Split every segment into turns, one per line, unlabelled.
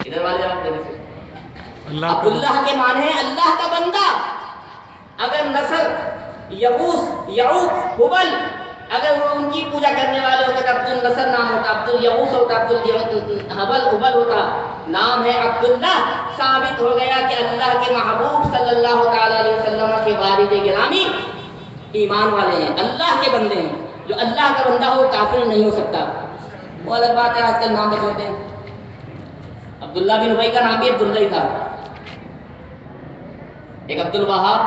ادھر والے جواب دینے سے عبداللہ کے معنی ہے اللہ کا بندہ. اگر نصر یغوث یعوق ہبل اگر وہ ان کی پوجا کرنے والے ہوتے تو عبد النصر نام ہوتا, عبد الیغوث ہوتا, عبد الحبل ہبل ہوتا. نام ہے عبداللہ. ثابت ہو گیا کہ اللہ کے محبوب صلی اللہ تعالی علیہ وسلم کے والد گرامی ایمان والے ہیں, اللہ کے بندے ہیں. جو اللہ کا بندہ ہو وہ کافر نہیں ہو سکتا. وہ الگ بات ہے آج کل نام بدلتے ہیں. عبداللہ بن ابی کا نام بھی عبداللہ ہی تھا. ایک عبد الوہاب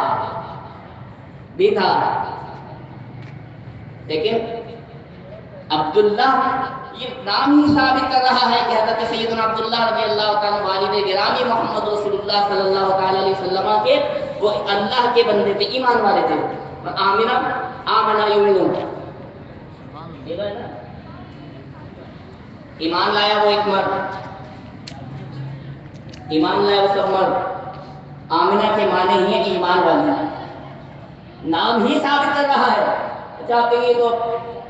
بھی تھا, لیکن عبداللہ یہ نام ہی ثابت کر رہا ہے کہ حضرت سیدنا عبداللہ رضی اللہ تعالیٰ والد گرامی محمد رسول اللہ صلی اللہ تعالیٰ علیہ وسلم کے وہ اللہ کے بندے تھے, ایمان والے تھے. آمنہ آمنہ یؤمنون, ایمان لایا وہ ایک مرد, ایمان لایا وہ سب مرد. آمنہ کے معنی ہی ہے ایمان والی, نام ہی ثابت کر رہا ہے. اچھا آپ کہیں تو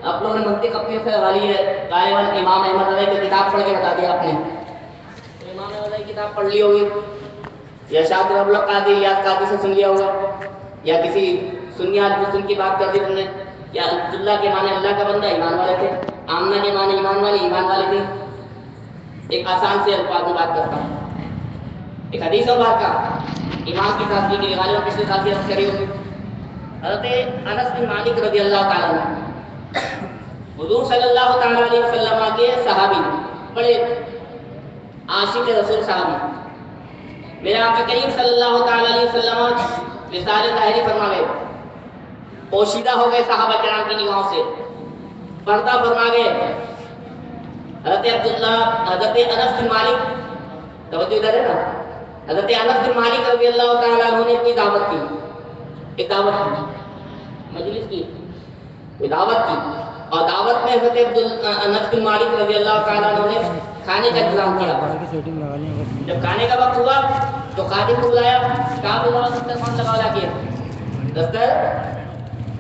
آپ لوگوں نے منطق اپنے سے والی ہے غالباً امام احمد رضا کی کتاب پڑھ کے بتا دیا آپ نے. امام احمد رضا کی کتاب پڑھ لی ہوگی, یا شاید رب القادری یاد قادری سے سن لیا ہوگا, یا کسی سنی آدمی سن کی بات کر دی تم نے. یا عبداللہ کے معنی اللہ کا بندہ, ایمان والے تھے. آمنہ کے معنی ایمان والی, ایمان والے تھے. ایک آسان سے الفاظ میں بات کرتا ہوں, ایک حدیث اور بات کا امام کی تصدیق کے لیے غالباً پچھلے سال کی عرض کری ہوگی. حضرت انس بن مالک رضی اللہ تعالیٰ عنہ حضور صلی اللہ تعالیٰ علیہ وسلم کے صحابی, بڑے عاشق رسول صحابی. میرے آقا کریم صلی اللہ تعالیٰ علیہ وسلم وصال ظاہری فرما گئے, پوشیدہ ہو گئے صحابہ کرام کی نگاہوں سے, پردہ فرما گئے. حضرت انس بن مالک, توجہ ادھر ہے نا, حضرت انس بن مالک رضی اللہ تعالیٰ عنہ نے کوئی دعوت کی, ایک دعوت کی, مجلس کی, کوئی دعوت کی, اور دعوت میں حضرت انس بن مالک رضی اللہ تعالیٰ عنہ نے کھانے کا انتظام کیا. جب کھانے کا وقت ہوا تو خادم کو بلایا, کہا بلاؤ دسترخوان لگاؤ لا کے,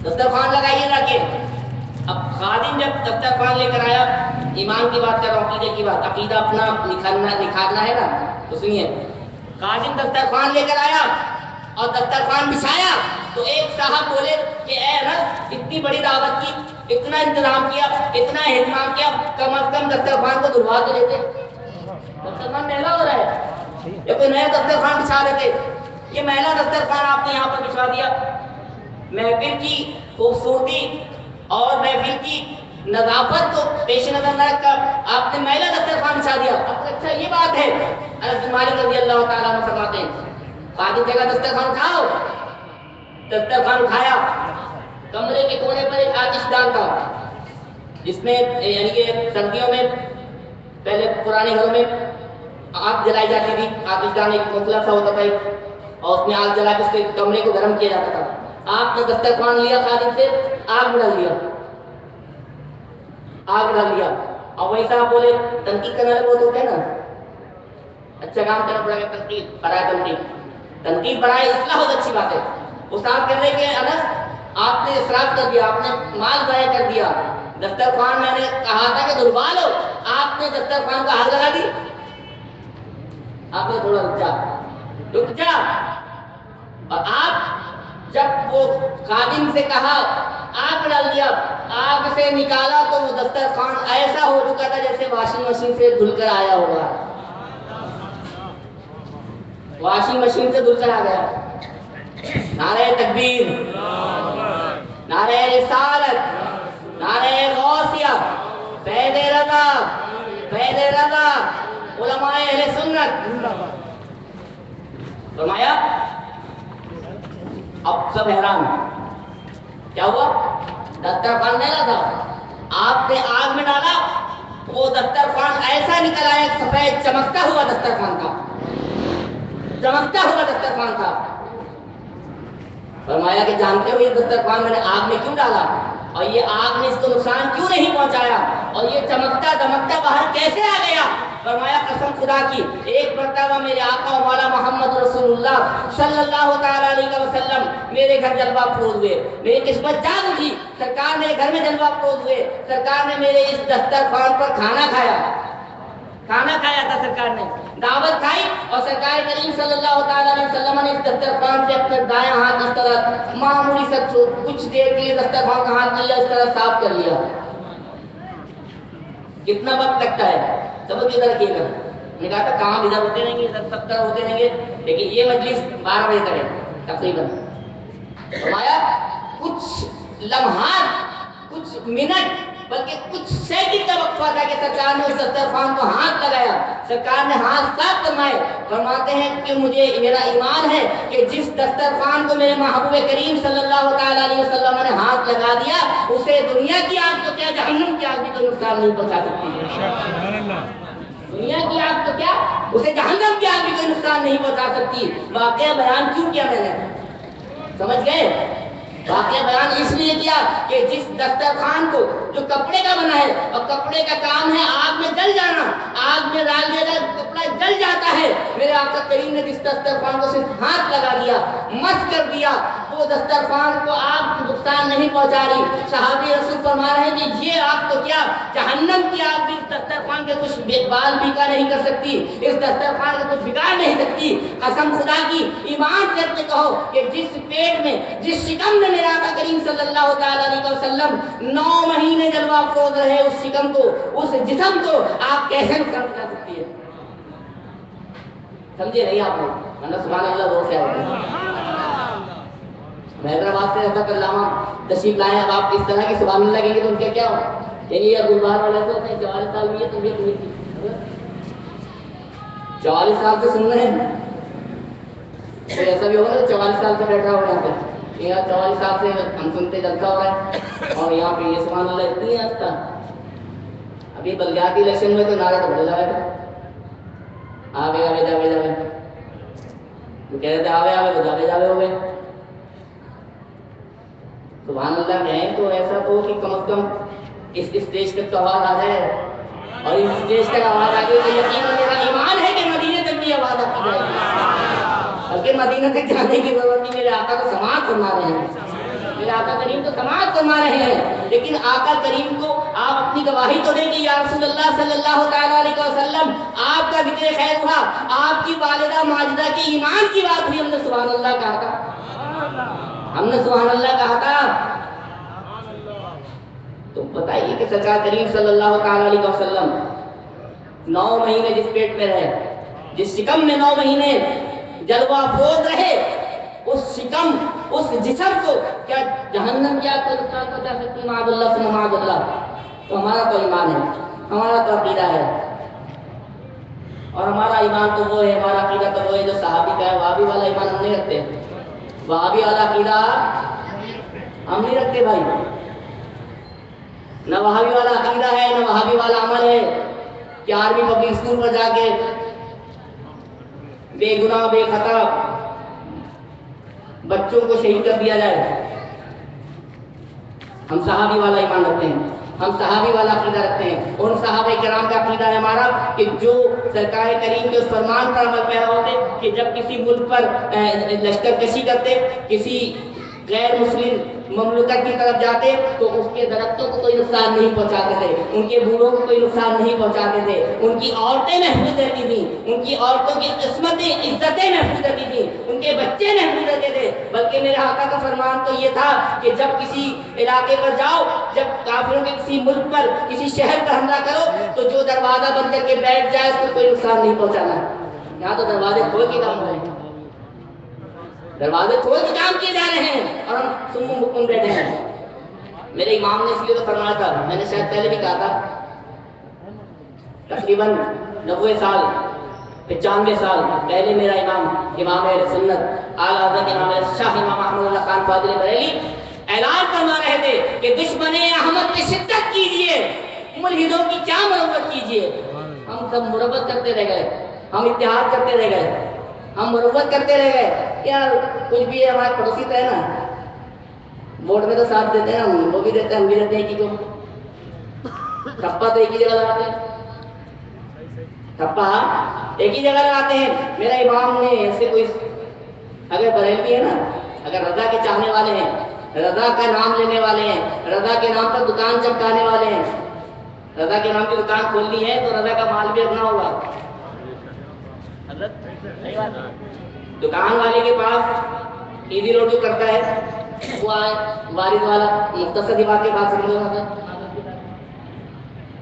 دسترخوان لگائیے لا کے. اب خادم جب دسترخوان لے کر آیا, ایمان کی بات کر رہا ہوں, عقیدے کی بات, عقیدہ اپنا نکھارنا ہے نا, تو سنیے. خادم دسترخوان لے کر آیا اور دسترخوان بچھایا تو ایک صاحب بولے کہ اے رب اتنی بڑی دعوت کی, اتنا انتظام کیا, اتنا اہتمام کیا, کم از کم دسترخوان کو دھلوا تو لیتے. دسترخوان میلا ہو رہا ہے, یہ کوئی نیا دسترخوان بچھا لیتے. یہ میلا دسترخوان آپ نے یہاں پر بچھا دیا. محفل کی خوبصورتی اور محفل کی نظافت کو پیش نظر نہ رکھ کر آپ نے میلا دسترخوان بچھا دیا. اچھا یہ بات ہے. انس بن مالک رضی اللہ تعالیٰ عنہ فرماتے ہیں خادم جگہ دسترخوان اٹھاؤ. دسترخوان اٹھایا, کمرے کے کونے پر ایک آتش دان تھا جس میں یعنی کہ سردیوں میں پہلے پرانے گھروں میں آگ جلائی جاتی تھی. آتش دان ایک مطلب سا ہوتا تھا اور اس میں آگ جلا کے اس کے کمرے کو گرم کیا جاتا تھا. آپ نے دسترخوان لیا خادم سے, آگ میں ڈال دیا, آگ ڈال دیا. اور وہی صاحب بولے تنقید کرنے والے بہت ہوتے ہیں نا, اچھا کام کرنا پڑے گا, تنقید برائے تنقید, تنقید برائے اصلاح بہت اچھی بات ہے. وہ صاحب کہہ رہے کہ انس آپ نے اسراف کر دیا, آپ نے مال ضائع کر دیا. دسترخوان میں نے کہا تھا کہ دھلوا لو, آپ نے دسترخوان کو آگ لگا دی. آپ نے تھوڑا رک جا. اور آپ جب وہ خادم سے کہا آگ ڈال دیا, آگ سے نکالا تو وہ دسترخوان ایسا ہو چکا تھا جیسے واشنگ مشین سے دھل کر آیا ہوگا. واشنگ مشین سے دھل کر آ گیا. نعرہ تکبیر, نعرہ رسالت, نعرہ غوثیہ, فیض رضا, فیض رضا, علماء اہل سنت. فرمایا اب سب حیران, کیا ہوا؟ دسترخوان میلا تھا, آپ نے آگ میں ڈالا, وہ دسترخوان ایسا نکل آیا, سفید چمکتا ہوا دسترخوان تھا, چمکتا ہوا دسترخوان تھا. فرمایا کہ جانتے ہو یہ دسترخوان میں نے آگ میں کیوں ڈالا, اور یہ آگ نے اس کو نقصان کیوں نہیں پہنچایا, اور یہ چمکتا دمکتا باہر کیسے آ گیا؟ فرمایا قسم خدا کی, ایک مرتبہ میرے آقا و مولا محمد رسول اللہ صلی اللہ تعالیٰ علیہ وسلم میرے گھر جلوہ افروز ہوئے, میری قسمت جاگ اٹھی, سرکار میرے گھر میں جلوہ افروز ہوئے, سرکار نے میرے اس دسترخوان پر کھانا کھایا. کھانا کھایا تھا سرکار نے، دعوت کھائی، اور سرکار کریم صلی اللہ تعالیٰ علیہ وسلم نے اس دسترخوان سے اپنا دایاں ہاتھ اس طرح معمولی سا کچھ دیر کے لیے دسترخوان کا ہاتھ لیا، اس طرح صاف کر لیا. کتنا وقت لگتا ہے سمجھ ادھر رکھیے گا. نے کہا تھا کام ادھر ہوتے رہیں گے، ادھر 70 ہوتے رہیں گے، لیکن یہ مجلس 12 بجے تک ہے تقریباً. فرمایا کچھ لمحات، کچھ منٹ، بلکہ کچھ سیکنڈ کا وقفہ تھا کہ سرکار نے اس دسترخوان کو ہاتھ لگایا، سرکار نے ہاتھ صاف فرمائے. فرماتے ہیں کہ مجھے میرا ایمان ہے کہ جس دسترخوان کو میرے محبوب کریم صلی اللہ تعالیٰ علیہ وسلم نے ہاتھ لگا دیا، اسے دنیا کی آگ تو کیا جہنم کی آگ بھی کوئی نقصان نہیں پہنچا سکتی. دنیا کی آگ تو کیا، اسے جہنم کی آگ بھی کوئی نقصان نہیں پہنچا سکتی. واقعہ بیان کیوں کیا میں نے، سمجھ گئے؟ واقعہ بیان اس لیے کیا کہ جس دسترخوان کو جو کپڑے کا بنا ہے، اور کپڑے کا کام ہے آگ میں جل جانا، آگ میں ڈال دیا جائے کپڑا جل جاتا ہے. میرے آقا کریم نے جس دسترخوان کو صرف ہاتھ لگا دیا، مس کر دیا، وہ دسترخوان کو آگ نقصان نہیں پہنچا رہی. صحابی رسول فرما رہے ہیں کہ یہ آگ تو کیا، جہنم کی آگ بھی اس دسترخوان کے کچھ بال بھیگا نہیں کر سکتی، اس دسترخوان کے کچھ بگاڑ نہیں سکتی. قسم خدا کی ایمان کر کے کہو کہ جس پیٹ میں، جس شکم میں میرے آقا کریم صلی اللہ تعالیٰ علیہ وسلم 9 مہینے جلوہ افروز رہے، اس شکم کو، اس جسم کو آپ کیسے نقصان کر سکتی ہے؟ سمجھے نہیں آپ لوگ؟ اللہ سبحان اللہ دور سے آئے ہیں. حیدرآباد سے حضرت علامہ تشریف لائے. اب آپ اس طرح کی سبحان اللہ کہیں گے تو ان کا کیا ہو؟ یعنی یہ گلبہار والے تو 44 سال بھی ہے، تم بھی 44 سال سے سن رہے ہیں. تو ایسا بھی ہوگا نا 44 سال سے بیٹھا ہوا یہاں پہ، یہاں 44 سال سے ہم سنتے جلسہ ہو رہا ہے، اور یہاں پہ یہ سبحان اللہ اتنی ہے آج کا. ابھی بلدیاتی الیکشن میں تو نعرہ تو بڑے لگا تھا، آوے آوے جاوے جاوے، وہ کہہ رہے تھے آوے آوے تو جاوے جاوے ہو گئے. سبحان اللہ کہیں تو ایسا تو کہ کم از کم اس اسٹیج تک تو آواز آ جائے، اور اس اسٹیج تک آواز آ گئی تو یقیناً میرا ایمان ہے کہ مدینے تک بھی آواز آتی جائے گی. بلکہ مدینہ تک جانے کی ضرورت نہیں، میرے آقا تو سماعت فرما رہے ہیں، میرے آقا کریم تو سماعت فرما رہے ہیں. لیکن آقا کریم کو آپ اپنی گواہی تو دیں کہ یا رسول اللہ صلی اللہ تعالیٰ علیہ وسلم آپ کا ذکر خیر ہوا، آپ کی والدہ ماجدہ کی ایمان کی بات ہوئی، ہم نے سبحان اللہ کہا تھا، ہم نے سبحان اللہ کہا تھا. تو بتائیے کہ سرکار کریم صلی اللہ تعالیٰ علیہ وسلم 9 مہینے جس پیٹ میں رہے، جس شکم میں 9 مہینے جلوہ افروز رہے، اس شکم، اس جسم کو کیا جہنم کیا کوئی نقصان پہنچا سکتی؟ معاذ اللہ ثم معاذ اللہ. تو ہمارا تو ایمان ہے، ہمارا تو عقیدہ ہے، اور ہمارا ایمان تو وہ ہے، ہمارا عقیدہ تو وہ ہے جو صحابی کا ہے. وہابی والا ایمان ہم نہیں رکھتے، وہابی والا عقیدہ ہم نہیں رکھتے بھائی. نہ وہابی والا عقیدہ ہے، نہ وہابی والا عمل ہے کہ آرمی پبلک اسکول پر جا کے بے گناہ بے خطا بچوں کو شہید کر دیا جائے. ہم صحابی والا ایمان رکھتے ہیں، ہم صحابی والا عقیدہ رکھتے ہیں. اور صحابہ کرام کا عقیدہ ہے ہمارا کہ جو سرکار کریم کے اس فرمان پر عمل پیرا ہوتے کہ جب کسی ملک پر لشکر کشی کرتے، کسی غیر مسلم مملکت کی طرف جاتے تو اس کے درختوں کو کوئی نقصان نہیں پہنچاتے تھے، ان کے بوڑھوں کو کوئی نقصان نہیں پہنچاتے تھے، ان کی عورتیں محفوظ رہتی تھیں، ان کی عورتوں کی قسمتیں عزتیں محفوظ رہتی تھیں، ان کے بچے محفوظ رہتے تھے. بلکہ میرے آقا کا فرمان تو یہ تھا کہ جب کسی علاقے پر جاؤ، جب کافروں کے کسی ملک پر، کسی شہر پر حملہ کرو تو جو دروازہ بند کر کے بیٹھ جائے اس کو کوئی نقصان نہیں پہنچانا. یہاں تو دروازے کھول کے کام ہو رہے ہیں، دروازے کھول کے کام کیے جا رہے ہیں، اور ہم سم بکم بیٹھے ہیں. میرے امام نے اس لیے تو فرمایا تھا، میں نے شاید پہلے بھی کہا تھا، تقریباً 90 سال 95 سال پہلے میرا امام اہل سنت اعلیٰ حضرت امام شاہ امام احمد اللہ خان فاضل بریلوی اعلان فرما رہے تھے کہ دشمن احمد کی شدت کیجئے، ملحدوں کی کیا مروت کیجئے. ہم سب مروت کرتے رہ گئے، ہم اتحاد کرتے رہ گئے، ہم مروت کرتے رہ گئے. یار کچھ بھی ہے، ہمارے پڑوسی تو ہے نا، ووٹ میں تو ساتھ دیتے ہیں، ہم وہ بھی دیتے ہیں، ہم بھی دیتے ہیں. ایک ہی کو ٹھپا تو ایک ہی جگہ لگاتے ہیں، ٹھپا ایک ہی جگہ لگاتے ہیں. میرا امام نے ایسے کوئی اگر بریلوی ہے نا، اگر رضا کے چاہنے والے ہیں، رضا کا نام لینے والے ہیں، رضا کے نام پر دکان چمکانے والے ہیں، رضا کے نام کی دکان کھولنی ہے تو رضا کا مال بھی رکھنا ہوگا. حضرت صحیح بات ہے. دکان والے کے پاس ایزی روڈ جو کرتا ہے وہ آئے وارد والا, مختصر سی بات کے بات سمجھو نا سر.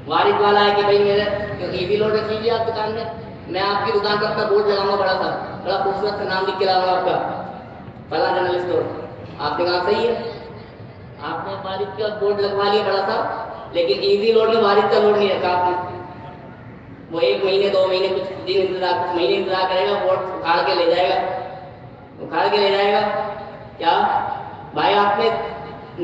وارد والا ہے کہ بھائی میرے ایزی لوڈ رکھ لیجیے آپ دکان میں آپ کی دکان پر اپنا بورڈ لگاؤں گا بڑا سا, بڑا خوبصورت سا نام لکھ کے لاؤں گا آپ کا فلاں جنرل اسٹور. آپ نے کہا صحیح ہے, آپ نے وارد کا بورڈ لگوا لیا بڑا سا, لیکن ایزی لوڈ میں وارد کا لوڈ نہیں رکھا آپ نے. وہ 1 مہینے 2 مہینے کچھ دن انتظار, کچھ مہینے انتظار کرے گا, بورڈ اکھاڑ کے لے جائے گا. اکھاڑ کے لے جائے گا کیا بھائی آپ نے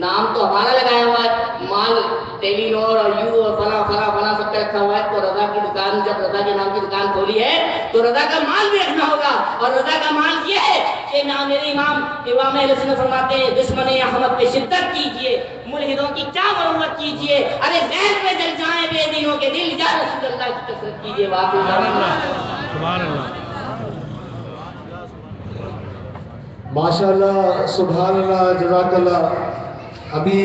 نام تو ہمارا لگایا ہوا ہے, مال ٹیلی نور اور یو اور فلاں فلاں فلاں سب کا رکھا ہوا ہے, تو رضا کی دکان, جب رضا کے نام کی دکان کھولی ہے تو رضا کا مال بھی رکھنا ہوگا. اور رضا کا مال یہ ہے کہ میرے امام اہل سنت فرماتے ہیں دشمن احمد پہ شدت کیجیے, ملحدوں کی کیا مرمت کیجیے, ارے غیر پہ جل جائیں بے دینوں کے دل, یا رسول اللہ کی کثرت کیجیے.
سبحان اللہ.
ماشاء اللہ, سبحان اللہ, جزاک اللہ. ابھی